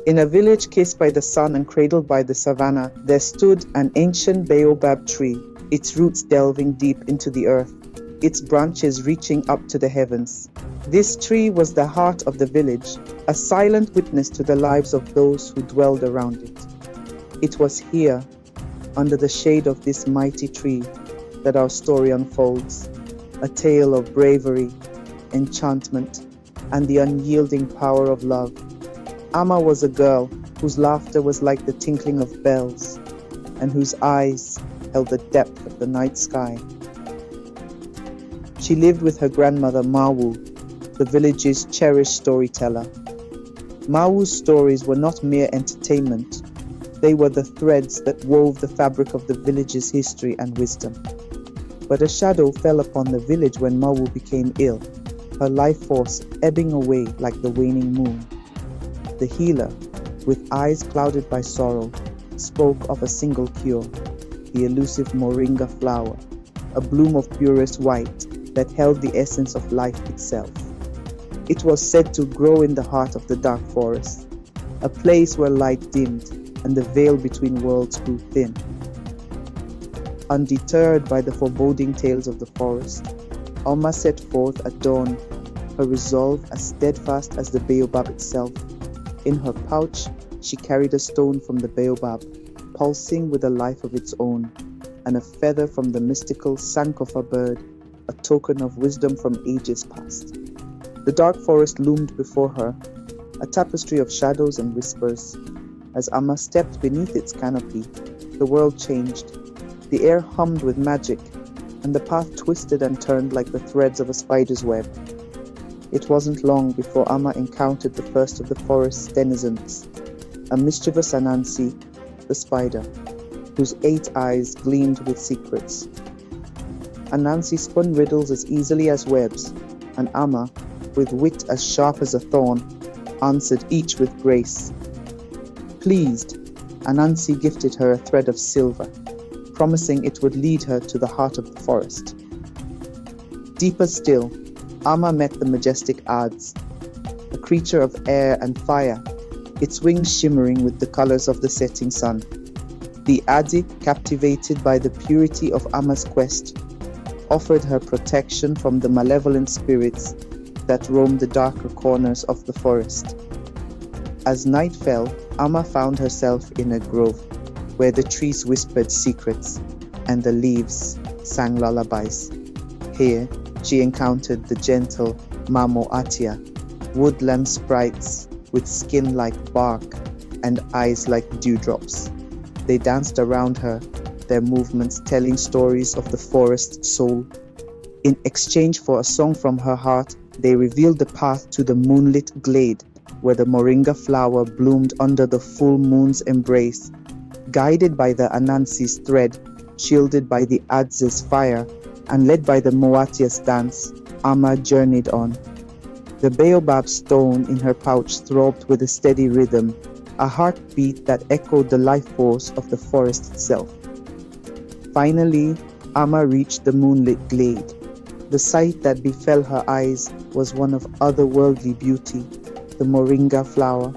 In a village kissed by the sun and cradled by the savanna, there stood an ancient baobab tree, its roots delving deep into the earth, its branches reaching up to the heavens. This tree was the heart of the village, a silent witness to the lives of those who dwelled around it. It was here, under the shade of this mighty tree, that our story unfolds, a tale of bravery, enchantment, and the unyielding power of love. Amma was a girl whose laughter was like the tinkling of bells, and whose eyes held the depth of the night sky. She lived with her grandmother Mawu, the village's cherished storyteller. Mawu's stories were not mere entertainment, they were the threads that wove the fabric of the village's history and wisdom. But a shadow fell upon the village when Mawu became ill, her life force ebbing away like the waning moon. The healer, with eyes clouded by sorrow, spoke of a single cure, the elusive Moringa Flower, a bloom of purest white that held the essence of life itself. It was said to grow in the heart of the dark forest, a place where light dimmed and the veil between worlds grew thin. Undeterred by the foreboding tales of the forest, Amma set forth at dawn, her resolve as steadfast as the baobab itself. In her pouch, she carried a stone from the baobab, pulsing with a life of its own, and a feather from the mystical Sankofa bird, a token of wisdom from ages past. The dark forest loomed before her, a tapestry of shadows and whispers. As Amma stepped beneath its canopy, the world changed. The air hummed with magic, and the path twisted and turned like the threads of a spider's web. It wasn't long before Amma encountered the first of the forest's denizens, a mischievous Anansi, the spider, whose 8 eyes gleamed with secrets. Anansi spun riddles as easily as webs, and Amma, with wit as sharp as a thorn, answered each with grace. Pleased, Anansi gifted her a thread of silver, promising it would lead her to the heart of the forest. Deeper still, Amma met the majestic Adz, a creature of air and fire, its wings shimmering with the colors of the setting sun. The Adi, captivated by the purity of Amma's quest, offered her protection from the malevolent spirits that roamed the darker corners of the forest. As night fell, Amma found herself in a grove where the trees whispered secrets and the leaves sang lullabies. Here, she encountered the gentle Mamo Atia, woodland sprites with skin like bark and eyes like dewdrops. They danced around her, their movements telling stories of the forest soul. In exchange for a song from her heart, they revealed the path to the moonlit glade where the Moringa flower bloomed under the full moon's embrace. Guided by the Anansi's thread, shielded by the Adz's fire, and led by the Moatia's dance, Amma journeyed on. The baobab stone in her pouch throbbed with a steady rhythm, a heartbeat that echoed the life force of the forest itself. Finally, Amma reached the moonlit glade. The sight that befell her eyes was one of otherworldly beauty, the Moringa flower,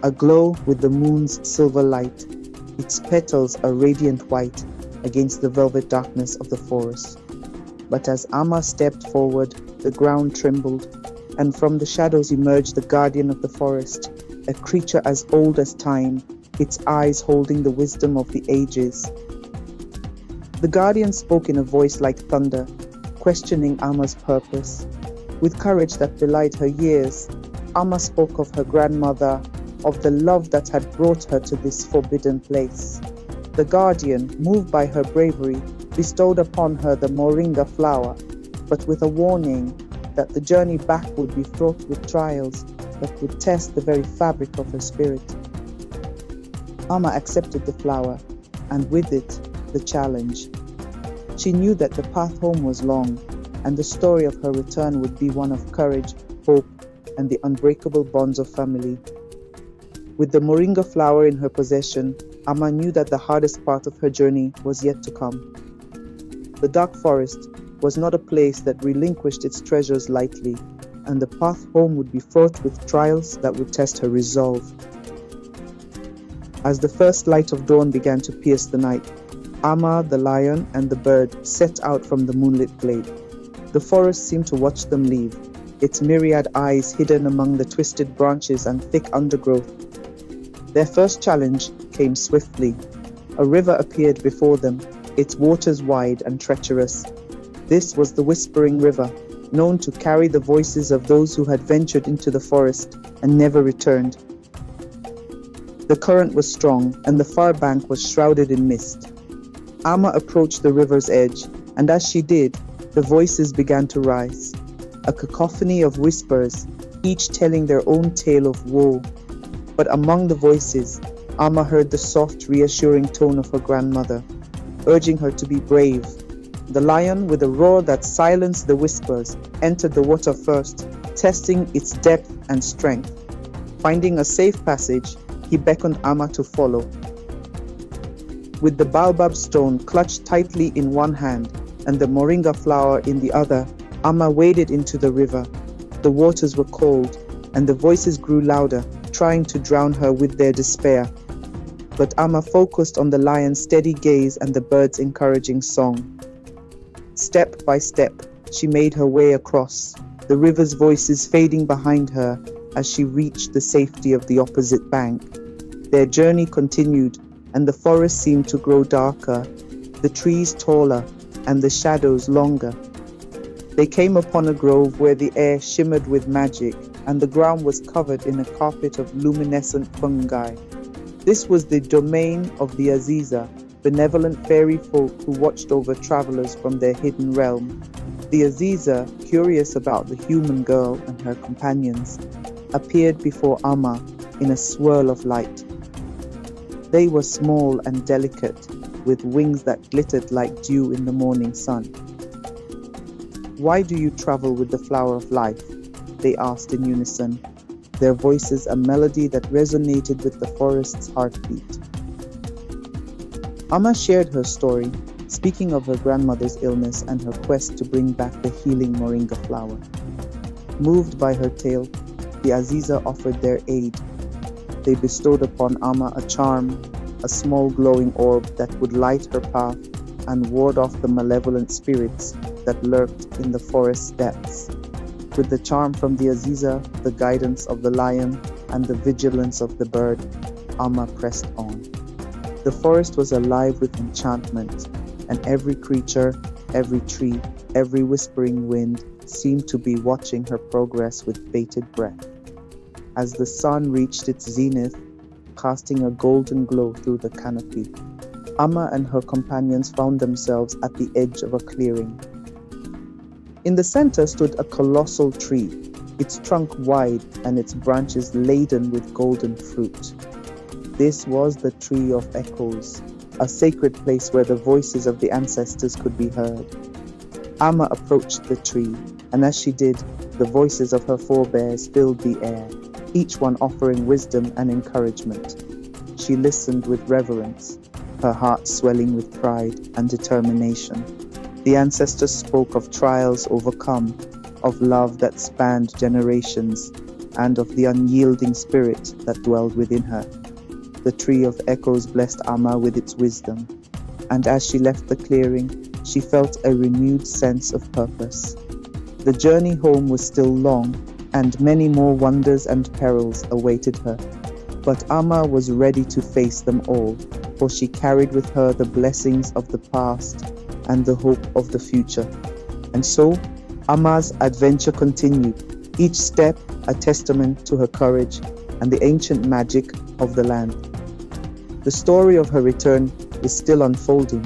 aglow with the moon's silver light, its petals a radiant white against the velvet darkness of the forest. But as Amma stepped forward, the ground trembled, and from the shadows emerged the guardian of the forest, a creature as old as time, its eyes holding the wisdom of the ages. The guardian spoke in a voice like thunder, questioning Amma's purpose. With courage that belied her years, Amma spoke of her grandmother, of the love that had brought her to this forbidden place. The guardian, moved by her bravery, bestowed upon her the Moringa flower, but with a warning that the journey back would be fraught with trials that would test the very fabric of her spirit. Amma accepted the flower, and with it, the challenge. She knew that the path home was long, and the story of her return would be one of courage, hope, and the unbreakable bonds of family. With the Moringa flower in her possession, Amma knew that the hardest part of her journey was yet to come. The dark forest was not a place that relinquished its treasures lightly, and the path home would be fraught with trials that would test her resolve. As the first light of dawn began to pierce the night, Amma, the lion, and the bird set out from the moonlit glade. The forest seemed to watch them leave, its myriad eyes hidden among the twisted branches and thick undergrowth. Their first challenge came swiftly. A river appeared before them, its waters wide and treacherous. This was the Whispering River, known to carry the voices of those who had ventured into the forest and never returned. The current was strong, and the far bank was shrouded in mist. Amma approached the river's edge, and as she did, the voices began to rise. A cacophony of whispers, each telling their own tale of woe. But among the voices, Amma heard the soft, reassuring tone of her grandmother, urging her to be brave. The lion, with a roar that silenced the whispers, entered the water first, testing its depth and strength. Finding a safe passage, he beckoned Amma to follow. With the baobab stone clutched tightly in one hand and the moringa flower in the other, Amma waded into the river. The waters were cold, and the voices grew louder, trying to drown her with their despair. But Amma focused on the lion's steady gaze and the bird's encouraging song. Step by step, she made her way across, the river's voices fading behind her as she reached the safety of the opposite bank. Their journey continued, and the forest seemed to grow darker, the trees taller, and the shadows longer. They came upon a grove where the air shimmered with magic, and the ground was covered in a carpet of luminescent fungi. This was the domain of the Aziza, benevolent fairy folk who watched over travelers from their hidden realm. The Aziza, curious about the human girl and her companions, appeared before Amma in a swirl of light. They were small and delicate, with wings that glittered like dew in the morning sun. "Why do you travel with the flower of life?" they asked in unison, their voices a melody that resonated with the forest's heartbeat. Amma shared her story, speaking of her grandmother's illness and her quest to bring back the healing moringa flower. Moved by her tale, the Aziza offered their aid. They bestowed upon Amma a charm, a small glowing orb that would light her path and ward off the malevolent spirits that lurked in the forest's depths. With the charm from the Aziza, the guidance of the lion, and the vigilance of the bird, Amma pressed on. The forest was alive with enchantment, and every creature, every tree, every whispering wind seemed to be watching her progress with bated breath. As the sun reached its zenith, casting a golden glow through the canopy, Amma and her companions found themselves at the edge of a clearing. In the center stood a colossal tree, its trunk wide and its branches laden with golden fruit. This was the Tree of Echoes, a sacred place where the voices of the ancestors could be heard. Amma approached the tree, and as she did, the voices of her forebears filled the air, each one offering wisdom and encouragement. She listened with reverence, her heart swelling with pride and determination. The ancestors spoke of trials overcome, of love that spanned generations, and of the unyielding spirit that dwelled within her. The Tree of Echoes blessed Amma with its wisdom, and as she left the clearing, she felt a renewed sense of purpose. The journey home was still long, and many more wonders and perils awaited her. But Amma was ready to face them all, for she carried with her the blessings of the past and the hope of the future. And so, Amma's adventure continued, each step a testament to her courage and the ancient magic of the land. The story of her return is still unfolding,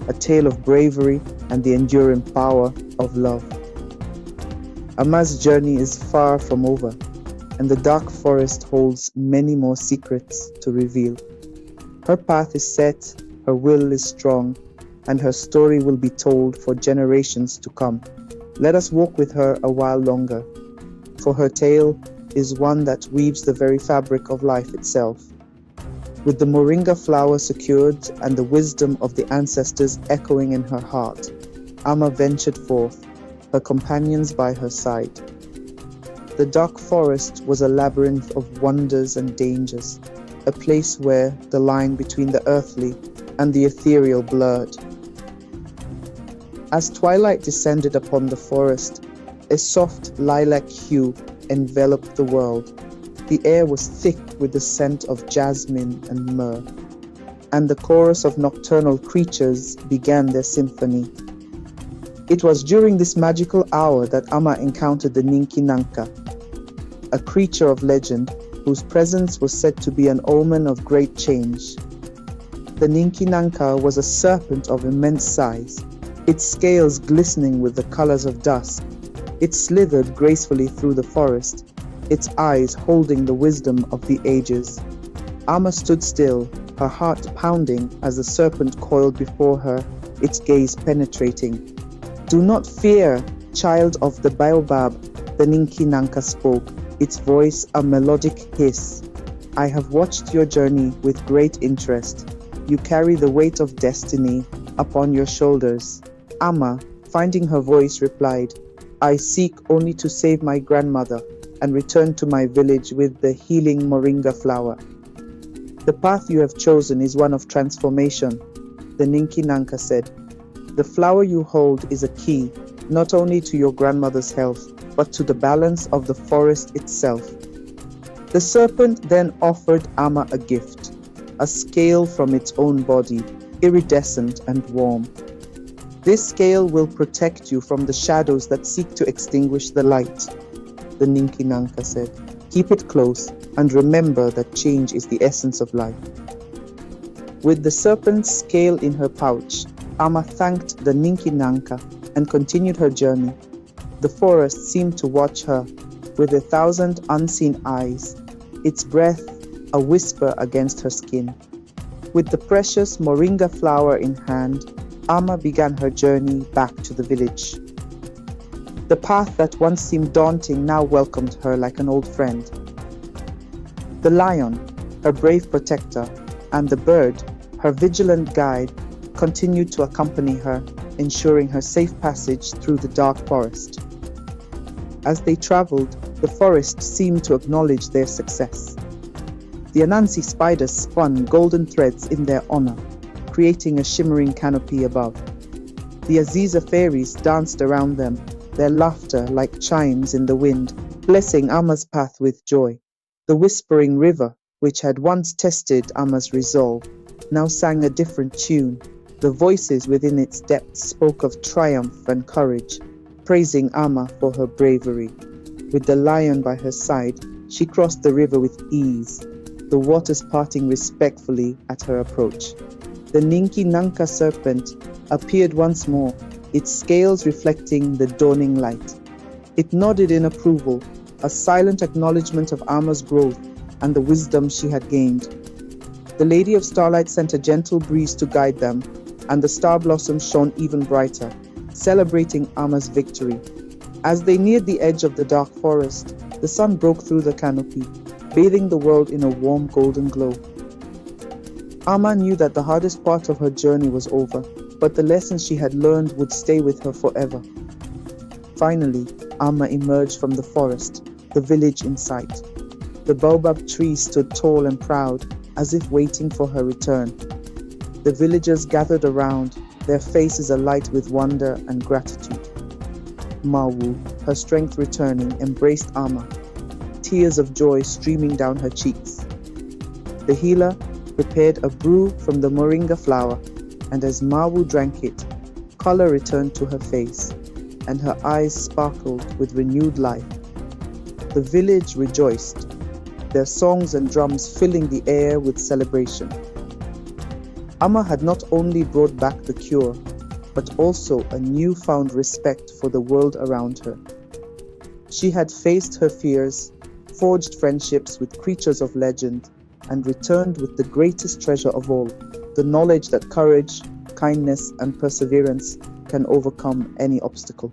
a tale of bravery and the enduring power of love. Amma's journey is far from over, and the dark forest holds many more secrets to reveal. Her path is set, her will is strong, and her story will be told for generations to come. Let us walk with her a while longer, for her tale is one that weaves the very fabric of life itself. With the moringa flower secured and the wisdom of the ancestors echoing in her heart, Amma ventured forth, her companions by her side. The dark forest was a labyrinth of wonders and dangers, a place where the line between the earthly and the ethereal blurred. As twilight descended upon the forest, a soft lilac hue enveloped the world. The air was thick with the scent of jasmine and myrrh, and the chorus of nocturnal creatures began their symphony. It was during this magical hour that Amma encountered the Ninki Nanka, a creature of legend whose presence was said to be an omen of great change. The Ninki Nanka was a serpent of immense size, its scales glistening with the colors of dusk. It slithered gracefully through the forest, its eyes holding the wisdom of the ages. Amma stood still, her heart pounding as the serpent coiled before her, its gaze penetrating. "Do not fear, child of the Baobab," the Ninki Nanka spoke, its voice a melodic hiss. "I have watched your journey with great interest. You carry the weight of destiny upon your shoulders." Amma, finding her voice, replied, "I seek only to save my grandmother and return to my village with the healing Moringa Flower." "The path you have chosen is one of transformation," the Ninki Nanka said. "The flower you hold is a key, not only to your grandmother's health, but to the balance of the forest itself." The serpent then offered Amma a gift, a scale from its own body, iridescent and warm. "This scale will protect you from the shadows that seek to extinguish the light," the Ninki Nanka said. "Keep it close and remember that change is the essence of life." With the serpent's scale in her pouch, Amma thanked the Ninki Nanka and continued her journey. The forest seemed to watch her with 1,000 unseen eyes, its breath a whisper against her skin. With the precious Moringa flower in hand, Amma began her journey back to the village. The path that once seemed daunting now welcomed her like an old friend. The lion, her brave protector, and the bird, her vigilant guide, continued to accompany her, ensuring her safe passage through the dark forest. As they traveled, the forest seemed to acknowledge their success. The Anansi spiders spun golden threads in their honor, creating a shimmering canopy above. The Aziza fairies danced around them, their laughter like chimes in the wind, blessing Amma's path with joy. The whispering river, which had once tested Amma's resolve, now sang a different tune. The voices within its depths spoke of triumph and courage, praising Amma for her bravery. With the lion by her side, she crossed the river with ease, the waters parting respectfully at her approach. The Ninki Nanka serpent appeared once more, its scales reflecting the dawning light. It nodded in approval, a silent acknowledgement of Amma's growth and the wisdom she had gained. The Lady of Starlight sent a gentle breeze to guide them, and the star blossoms shone even brighter, celebrating Amma's victory. As they neared the edge of the dark forest, the sun broke through the canopy, bathing the world in a warm golden glow. Amma knew that the hardest part of her journey was over, but the lessons she had learned would stay with her forever. Finally, Amma emerged from the forest, the village in sight. The Baobab Tree stood tall and proud, as if waiting for her return. The villagers gathered around, their faces alight with wonder and gratitude. Mawu, her strength returning, embraced Amma, tears of joy streaming down her cheeks. The healer prepared a brew from the Moringa flower, and as Mawu drank it, color returned to her face, and her eyes sparkled with renewed life. The village rejoiced, their songs and drums filling the air with celebration. Amma had not only brought back the cure, but also a newfound respect for the world around her. She had faced her fears, forged friendships with creatures of legend, and returned with the greatest treasure of all, the knowledge that courage, kindness, and perseverance can overcome any obstacle.